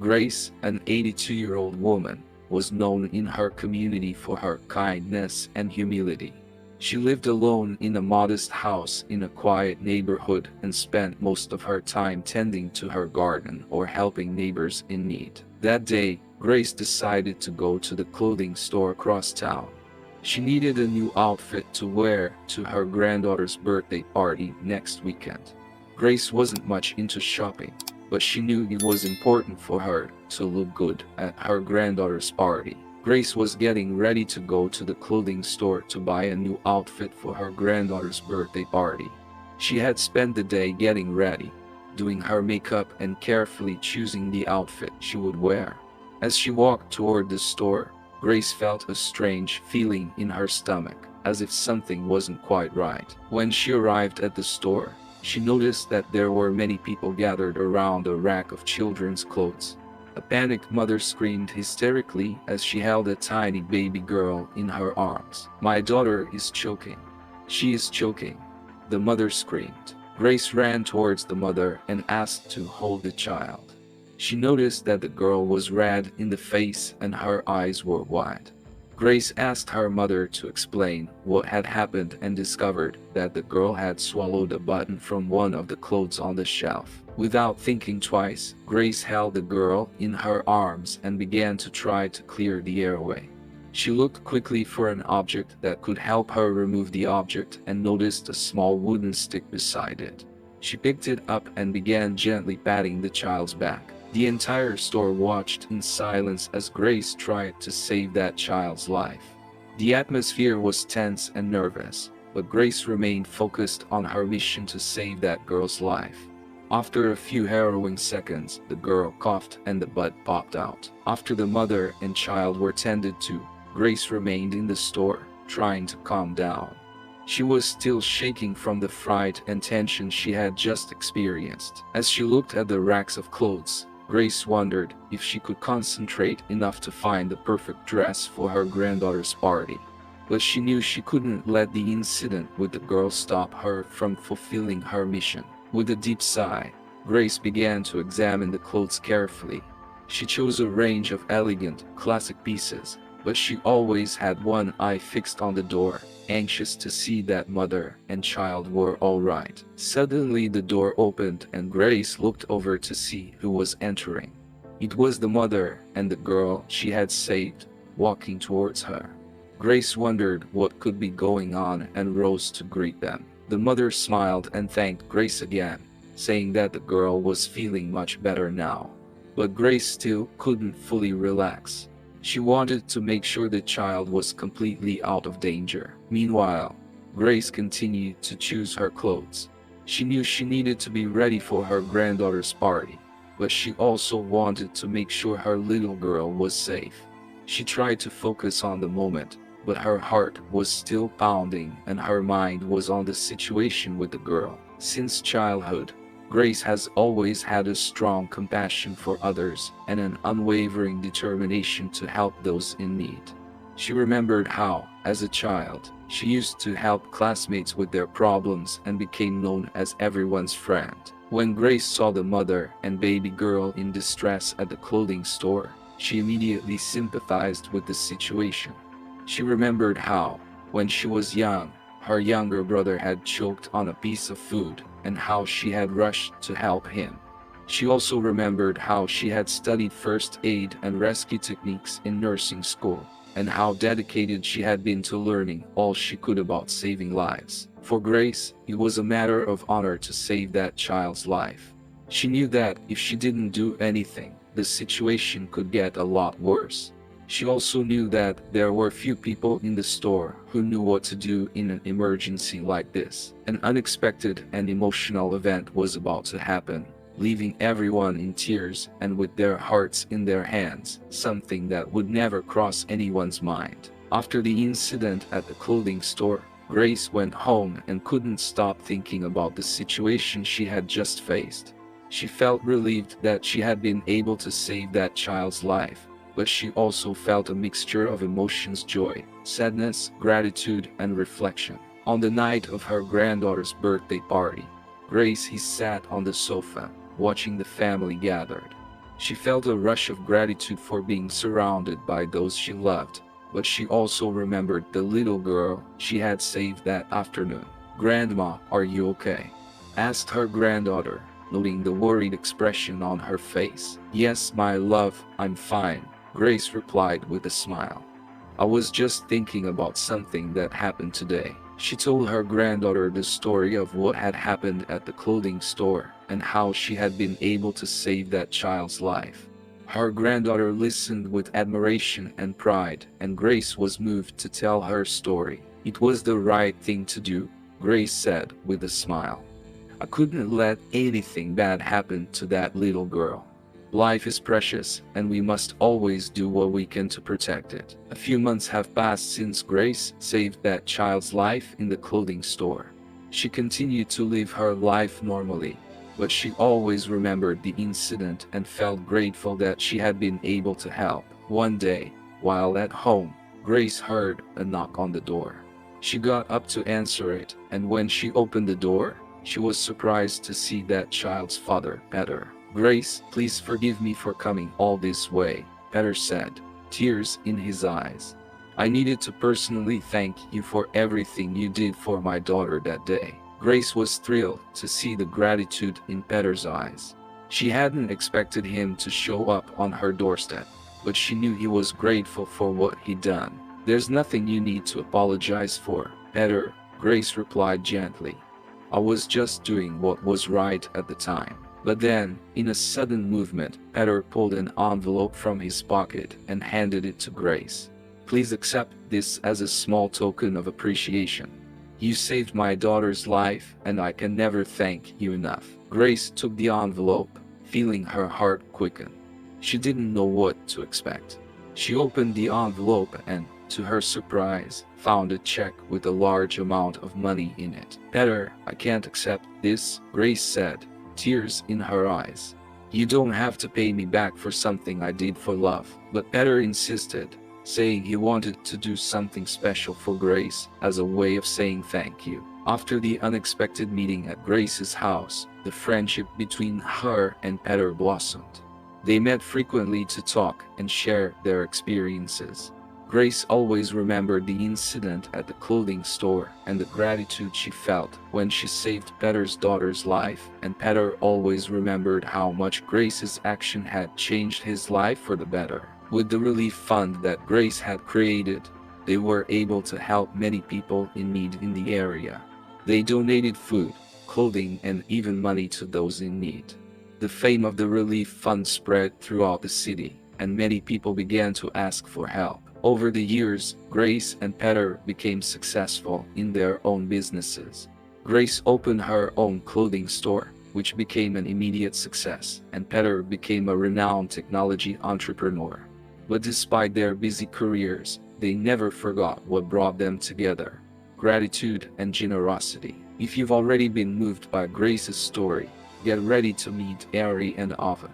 Grace, an 82-year-old woman, was known in her community for her kindness and humility. She lived alone in a modest house in a quiet neighborhood and spent most of her time tending to her garden or helping neighbors in need. That day, Grace decided to go to the clothing store across town. She needed a new outfit to wear to her granddaughter's birthday party next weekend. Grace wasn't much into shopping, but she knew it was important for her to look good at her granddaughter's party. Grace was getting ready to go to the clothing store to buy a new outfit for her granddaughter's birthday party. She had spent the day getting ready, doing her makeup and carefully choosing the outfit she would wear. As she walked toward the store, Grace felt a strange feeling in her stomach, as if something wasn't quite right. When she arrived at the store, she noticed that there were many people gathered around a rack of children's clothes. A panicked mother screamed hysterically as she held a tiny baby girl in her arms. "My daughter is choking. She is choking," the mother screamed. Grace ran towards the mother and asked to hold the child. She noticed that the girl was red in the face and her eyes were wide. Grace asked her mother to explain what had happened and discovered that the girl had swallowed a button from one of the clothes on the shelf. Without thinking twice, Grace held the girl in her arms and began to try to clear the airway. She looked quickly for an object that could help her remove the object and noticed a small wooden stick beside it. She picked it up and began gently patting the child's back. The entire store watched in silence as Grace tried to save that child's life. The atmosphere was tense and nervous, but Grace remained focused on her mission to save that girl's life. After a few harrowing seconds, the girl coughed and the blood popped out. After the mother and child were tended to, Grace remained in the store, trying to calm down. She was still shaking from the fright and tension she had just experienced. As she looked at the racks of clothes, Grace wondered if she could concentrate enough to find the perfect dress for her granddaughter's party. But she knew she couldn't let the incident with the girl stop her from fulfilling her mission. With a deep sigh, Grace began to examine the clothes carefully. She chose a range of elegant, classic pieces, but she always had one eye fixed on the door, anxious to see that mother and child were all right. Suddenly the door opened and Grace looked over to see who was entering. It was the mother and the girl she had saved, walking towards her. Grace wondered what could be going on and rose to greet them. The mother smiled and thanked Grace again, saying that the girl was feeling much better now. But Grace still couldn't fully relax. She wanted to make sure the child was completely out of danger. Meanwhile, Grace continued to choose her clothes. She knew she needed to be ready for her granddaughter's party, but she also wanted to make sure her little girl was safe. She tried to focus on the moment, but her heart was still pounding and her mind was on the situation with the girl. Since childhood, Grace has always had a strong compassion for others and an unwavering determination to help those in need. She remembered how, as a child, she used to help classmates with their problems and became known as everyone's friend. When Grace saw the mother and baby girl in distress at the clothing store, she immediately sympathized with the situation. She remembered how, when she was young, her younger brother had choked on a piece of food, and how she had rushed to help him. She also remembered how she had studied first aid and rescue techniques in nursing school, and how dedicated she had been to learning all she could about saving lives. For Grace, it was a matter of honor to save that child's life. She knew that if she didn't do anything, the situation could get a lot worse. She also knew that there were few people in the store who knew what to do in an emergency like this. An unexpected and emotional event was about to happen, leaving everyone in tears and with their hearts in their hands, something that would never cross anyone's mind. After the incident at the clothing store, Grace went home and couldn't stop thinking about the situation she had just faced. She felt relieved that she had been able to save that child's life, but she also felt a mixture of emotions: joy, sadness, gratitude, and reflection. On the night of her granddaughter's birthday party, Grace sat on the sofa, watching the family gathered. She felt a rush of gratitude for being surrounded by those she loved, but she also remembered the little girl she had saved that afternoon. "Grandma, are you okay?" asked her granddaughter, noting the worried expression on her face. "Yes, my love, I'm fine," Grace replied with a smile. "I was just thinking about something that happened today." She told her granddaughter the story of what had happened at the clothing store and how she had been able to save that child's life. Her granddaughter listened with admiration and pride, and Grace was moved to tell her story. "It was the right thing to do," Grace said with a smile. "I couldn't let anything bad happen to that little girl. Life is precious, and we must always do what we can to protect it." A few months have passed since Grace saved that child's life in the clothing store. She continued to live her life normally, but she always remembered the incident and felt grateful that she had been able to help. One day, while at home, Grace heard a knock on the door. She got up to answer it, and when she opened the door, she was surprised to see that child's father, Peter. "Grace, please forgive me for coming all this way," Peter said, tears in his eyes. "I needed to personally thank you for everything you did for my daughter that day." Grace was thrilled to see the gratitude in Peter's eyes. She hadn't expected him to show up on her doorstep, but she knew he was grateful for what he'd done. "There's nothing you need to apologize for, Peter," Grace replied gently. "I was just doing what was right at the time." But then, in a sudden movement, Peter pulled an envelope from his pocket and handed it to Grace. "Please accept this as a small token of appreciation. You saved my daughter's life, and I can never thank you enough." Grace took the envelope, feeling her heart quicken. She didn't know what to expect. She opened the envelope and, to her surprise, found a check with a large amount of money in it. "Peter, I can't accept this," Grace said, tears in her eyes. "You don't have to pay me back for something I did for love." But Peter insisted, saying he wanted to do something special for Grace as a way of saying thank you. After the unexpected meeting at Grace's house, the friendship between her and Peter blossomed. They met frequently to talk and share their experiences. Grace always remembered the incident at the clothing store and the gratitude she felt when she saved Peter's daughter's life, and Peter always remembered how much Grace's action had changed his life for the better. With the relief fund that Grace had created, they were able to help many people in need in the area. They donated food, clothing, and even money to those in need. The fame of the relief fund spread throughout the city, and many people began to ask for help. Over the years, Grace and Peter became successful in their own businesses. Grace opened her own clothing store, which became an immediate success, and Peter became a renowned technology entrepreneur. But despite their busy careers, they never forgot what brought them together: gratitude and generosity. If you've already been moved by Grace's story, get ready to meet Ari and Ava.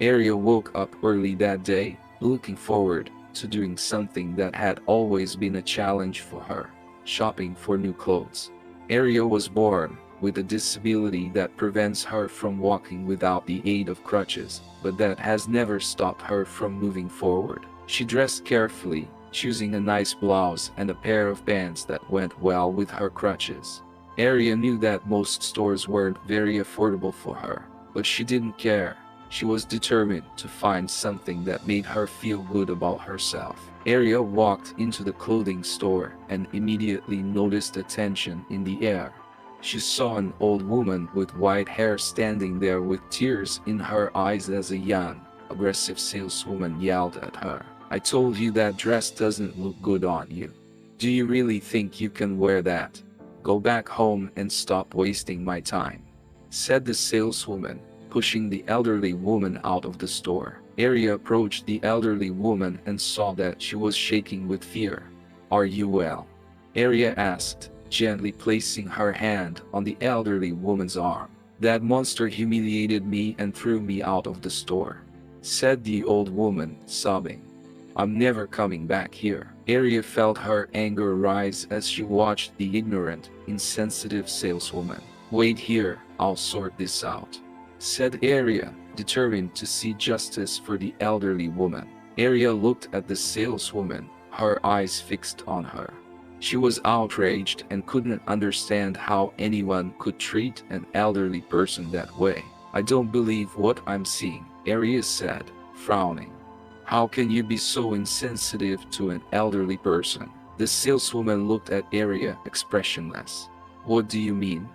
Aria woke up early that day, looking forward to doing something that had always been a challenge for her: shopping for new clothes. Aria was born with a disability that prevents her from walking without the aid of crutches, but that has never stopped her from moving forward. She dressed carefully, choosing a nice blouse and a pair of pants that went well with her crutches. Aria knew that most stores weren't very affordable for her, but she didn't care. She was determined to find something that made her feel good about herself. Aria walked into the clothing store and immediately noticed a tension in the air. She saw an old woman with white hair standing there with tears in her eyes as a young, aggressive saleswoman yelled at her. "I told you that dress doesn't look good on you. Do you really think you can wear that? Go back home and stop wasting my time," said the saleswoman, pushing the elderly woman out of the store. Aria approached the elderly woman and saw that she was shaking with fear. "Are you well?" Aria asked, gently placing her hand on the elderly woman's arm. "That monster humiliated me and threw me out of the store," said the old woman, sobbing. "I'm never coming back here." Aria felt her anger rise as she watched the ignorant, insensitive saleswoman. "Wait here, I'll sort this out," said Aria, determined to see justice for the elderly woman. Aria looked at the saleswoman, her eyes fixed on her. She was outraged and couldn't understand how anyone could treat an elderly person that way. "I don't believe what I'm seeing," Aria said, frowning. "How can you be so insensitive to an elderly person?" The saleswoman looked at Aria expressionless. "What do you mean?"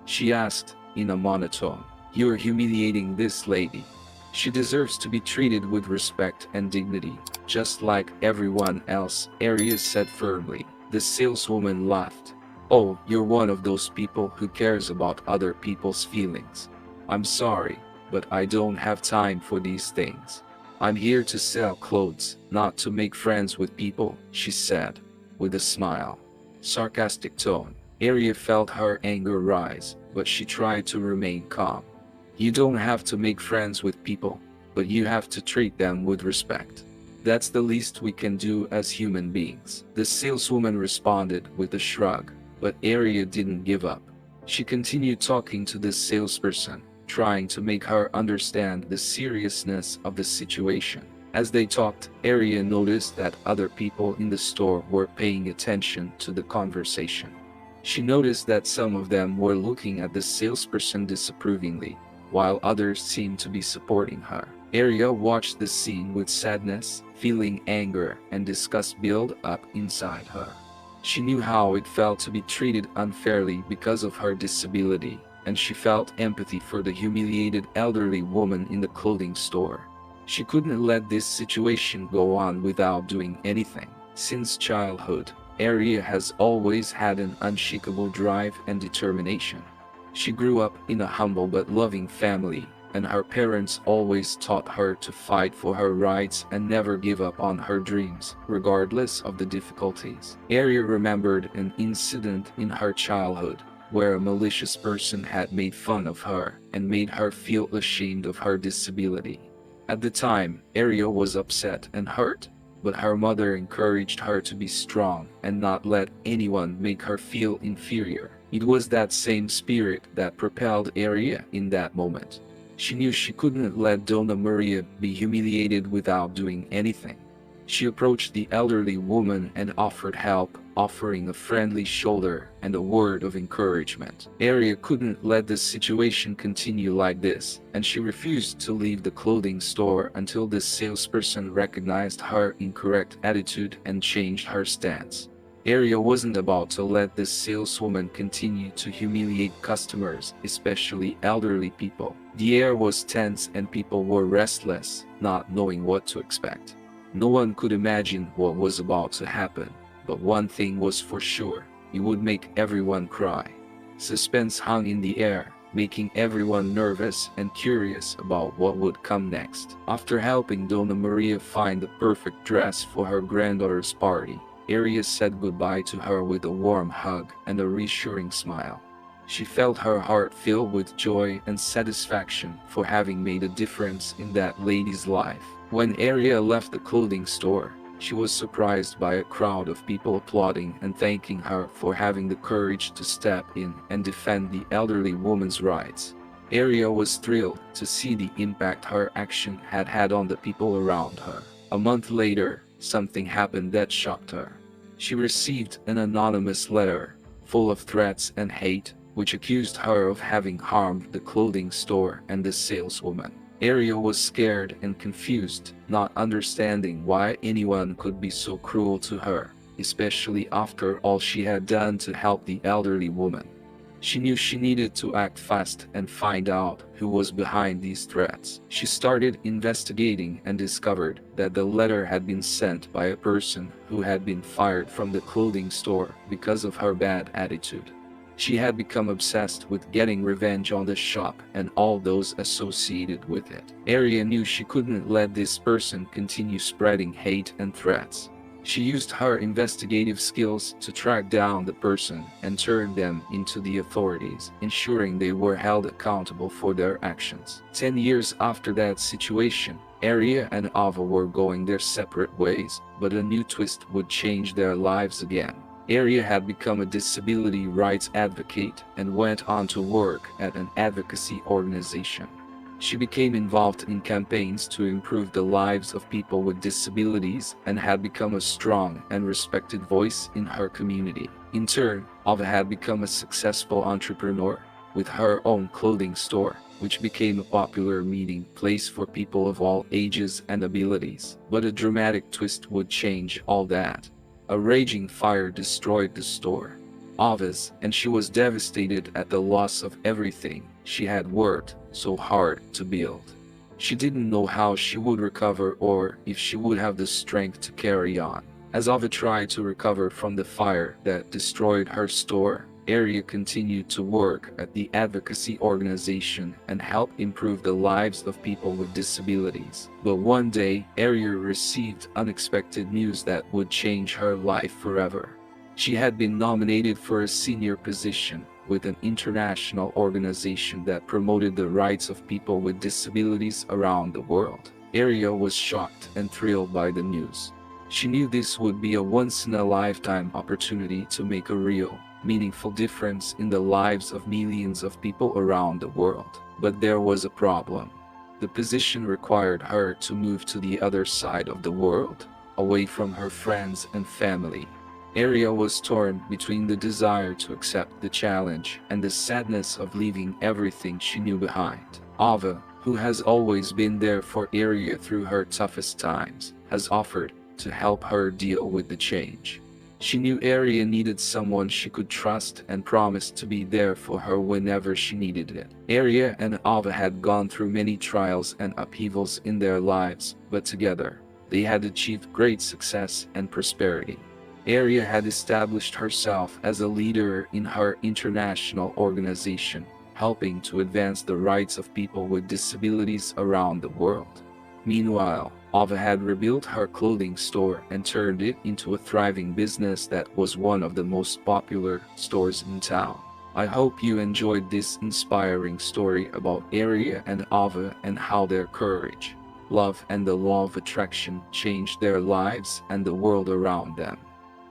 she asked, in a monotone. "You're humiliating this lady. She deserves to be treated with respect and dignity, just like everyone else," Aria said firmly. The saleswoman laughed. "Oh, you're one of those people who cares about other people's feelings. I'm sorry, but I don't have time for these things. I'm here to sell clothes, not to make friends with people," she said, with a smile. Sarcastic tone. Aria felt her anger rise, but she tried to remain calm. "You don't have to make friends with people, but you have to treat them with respect. That's the least we can do as human beings." The saleswoman responded with a shrug, but Aria didn't give up. She continued talking to the salesperson, trying to make her understand the seriousness of the situation. As they talked, Aria noticed that other people in the store were paying attention to the conversation. She noticed that some of them were looking at the salesperson disapprovingly, while others seemed to be supporting her. Aria watched the scene with sadness, feeling anger and disgust build up inside her. She knew how it felt to be treated unfairly because of her disability, and she felt empathy for the humiliated elderly woman in the clothing store. She couldn't let this situation go on without doing anything. Since childhood, Aria has always had an unshakable drive and determination. She grew up in a humble but loving family, and her parents always taught her to fight for her rights and never give up on her dreams, regardless of the difficulties. Aria remembered an incident in her childhood, where a malicious person had made fun of her and made her feel ashamed of her disability. At the time, Aria was upset and hurt, but her mother encouraged her to be strong and not let anyone make her feel inferior. It was that same spirit that propelled Aria in that moment. She knew she couldn't let Donna Maria be humiliated without doing anything. She approached the elderly woman and offered help, offering a friendly shoulder and a word of encouragement. Aria couldn't let the situation continue like this, and she refused to leave the clothing store until the salesperson recognized her incorrect attitude and changed her stance. Aria wasn't about to let this saleswoman continue to humiliate customers, especially elderly people. The air was tense and people were restless, not knowing what to expect. No one could imagine what was about to happen, but one thing was for sure: it would make everyone cry. Suspense hung in the air, making everyone nervous and curious about what would come next. After helping Donna Maria find the perfect dress for her granddaughter's party, Aria said goodbye to her with a warm hug and a reassuring smile. She felt her heart fill with joy and satisfaction for having made a difference in that lady's life. When Aria left the clothing store, she was surprised by a crowd of people applauding and thanking her for having the courage to step in and defend the elderly woman's rights. Aria was thrilled to see the impact her action had had on the people around her. A month later, something happened that shocked her. She received an anonymous letter, full of threats and hate, which accused her of having harmed the clothing store and the saleswoman. Aria was scared and confused, not understanding why anyone could be so cruel to her, especially after all she had done to help the elderly woman. She knew she needed to act fast and find out who was behind these threats. She started investigating and discovered that the letter had been sent by a person who had been fired from the clothing store because of her bad attitude. She had become obsessed with getting revenge on the shop and all those associated with it. Aria knew she couldn't let this person continue spreading hate and threats. She used her investigative skills to track down the person and turn them into the authorities, ensuring they were held accountable for their actions. 10 years after that situation, Aria and Ava were going their separate ways, but a new twist would change their lives again. Aria had become a disability rights advocate and went on to work at an advocacy organization. She became involved in campaigns to improve the lives of people with disabilities and had become a strong and respected voice in her community. In turn, Ava had become a successful entrepreneur with her own clothing store, which became a popular meeting place for people of all ages and abilities. But a dramatic twist would change all that. A raging fire destroyed the store. Ava's, and she was devastated at the loss of everything she had worked so hard to build. She didn't know how she would recover or if she would have the strength to carry on. As Ava tried to recover from the fire that destroyed her store, Aria continued to work at the advocacy organization and help improve the lives of people with disabilities. But one day, Aria received unexpected news that would change her life forever. She had been nominated for a senior position with an international organization that promoted the rights of people with disabilities around the world. Aria was shocked and thrilled by the news. She knew this would be a once-in-a-lifetime opportunity to make a real, meaningful difference in the lives of millions of people around the world. But there was a problem. The position required her to move to the other side of the world, away from her friends and family. Aria was torn between the desire to accept the challenge and the sadness of leaving everything she knew behind. Ava, who has always been there for Aria through her toughest times, has offered to help her deal with the change. She knew Aria needed someone she could trust and promised to be there for her whenever she needed it. Aria and Ava had gone through many trials and upheavals in their lives, but together, they had achieved great success and prosperity. Aria had established herself as a leader in her international organization, helping to advance the rights of people with disabilities around the world. Meanwhile, Ava had rebuilt her clothing store and turned it into a thriving business that was one of the most popular stores in town. I hope you enjoyed this inspiring story about Aria and Ava and how their courage, love, and the law of attraction changed their lives and the world around them.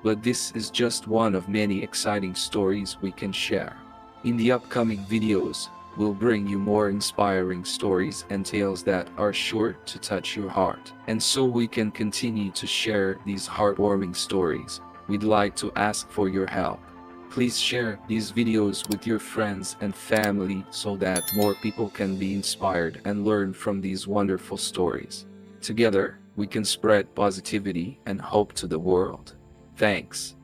But this is just one of many exciting stories we can share. In the upcoming videos, we'll bring you more inspiring stories and tales that are sure to touch your heart. And so we can continue to share these heartwarming stories, we'd like to ask for your help. Please share these videos with your friends and family so that more people can be inspired and learn from these wonderful stories. Together, we can spread positivity and hope to the world. Thanks.